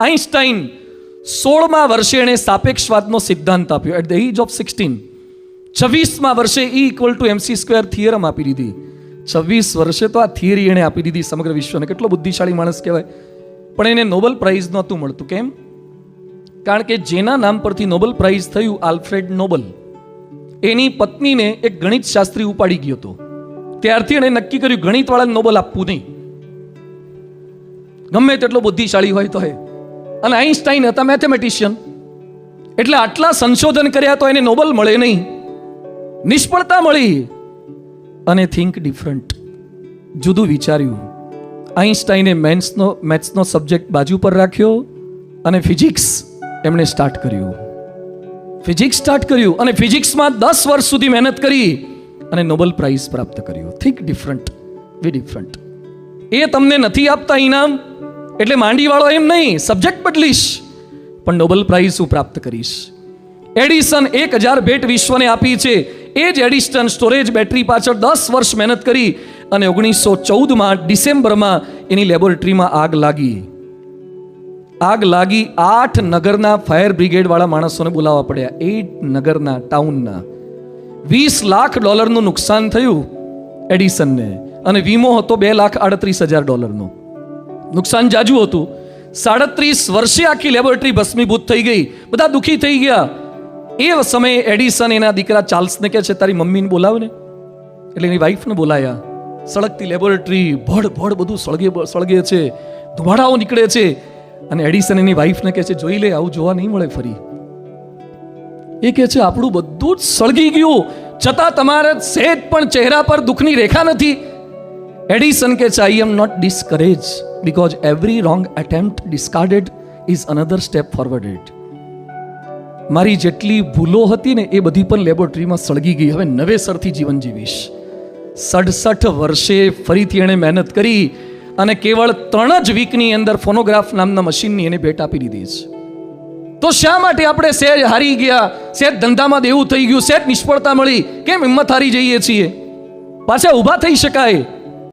Einstein 16મા વર્ષે એણે સાપેક્ષવાદનો સિદ્ધાંત આપ્યો એટ ધ એજ ઓફ 16. 26મા વર્ષે E=mc² થિયરમ આપી દીધી. 26 વર્ષે તો આ થિયરી એણે આપી દીધી સમગ્ર વિશ્વને. કેટલો બુદ્ધિશાળી માણસ કહેવાય. પણ એને નોબેલ પ્રાઇઝ નહોતું મળતું. કેમ? કારણ કે જેના નામ પરથી નોબેલ પ્રાઇઝ થયું, આલ્ફ્રેડ નોબલ, એની પત્નીને એક ગણિત શાસ્ત્રી ઉપાડી ગયો હતો. ત્યારથી એણે નક્કી કર્યું ગણિતવાળાને નોબેલ આપવું નહીં, ગમે તેટલો બુદ્ધિશાળી હોય તો. અને આઈન્સ્ટાઈન હતા મેથેમેટિશિયન, એટલે આટલા સંશોધન કર્યા તો એને નોબેલ મળે નહીં, નિષ્ફળતા મળી. અને થિંક ડિફરન્ટ, જુદું વિચાર્યું. આઈન્સ્ટાઈને મેથ્સનો સબ્જેક્ટ બાજુ પર રાખ્યો અને ફિઝિક્સ એમણે સ્ટાર્ટ કર્યું. અને ફિઝિક્સમાં 10 વર્ષ સુધી મહેનત કરી અને નોબેલ પ્રાઇઝ પ્રાપ્ત કર્યું. થિંક ડિફરન્ટ, બી ડિફરન્ટ. એ તમને નથી આપતા ઇનામ એટલે માંડીવાળો એમ નહીં, સબ્જેક્ટ બદલીશ પણ નોબેલ પ્રાઇઝ હું પ્રાપ્ત કરીશ. એડિસન 1000 ભેટ વિશ્વને આપી છે. એ જ એડિસન સ્ટોરેજ બેટરી પાછળ 10 વર્ષ મહેનત કરી અને 1914માં ડિસેમ્બરમાં એની લેબોરેટરીમાં આગ લાગી. 8 નગરના ફાયર બ્રિગેડ વાળા માણસોને બોલાવવા પડ્યા. 8 નગરના, ટાઉનના. $20 લાખ નુકસાન થયું એડિસનને, અને વીમો હતો $2,38,000. નુકસાન જાજુ હતું. 37 વર્ષે આખી લેબોરેટરી ભસ્મીભૂત થઈ ગઈ. બધા દુઃખી થઈ ગયા. એ સમયે એડિસન એના દીકરા ચાર્લ્સને કહે છે તારી મમ્મીને બોલાવ ને. એટલે એની વાઈફને બોલાયા. સળગતી લેબોરેટરી, ભડ બધું સળગે છે, ધુમાડાઓ નીકળે છે. અને એડિસન એની વાઈફને કહે છે જોઈ લે, આવું જોવા નહીં મળે ફરી. એ કહે છે આપણું બધું જ સળગી ગયું, છતાં તમારા સહેજ પણ ચહેરા પર દુઃખની રેખા નથી. એડિસન કહે છે I am not discourage because every wrong attempt discarded is another step forwarded. મારી જેટલી ભૂલો હતી ને એ બધી પણ લેબોરેટરીમાં સળગી ગઈ. હવે નવેસરથી જીવન જીવીશ. 67 વર્ષે ફરીથી એણે મહેનત કરી અને કેવળ 3 જ વીકની અંદર ફોનોગ્રાફ નામના મશીનની એને ભેટ આપી દીધી છે. તો શા માટે આપણે સહેજ હારી ગયા, સહેજ ધંધામાં દેવું થઈ ગયું, સહેજ નિષ્ફળતા મળી, કેમ હિંમત હારી જઈએ છીએ? પાછા ઊભા થઈ શકાય.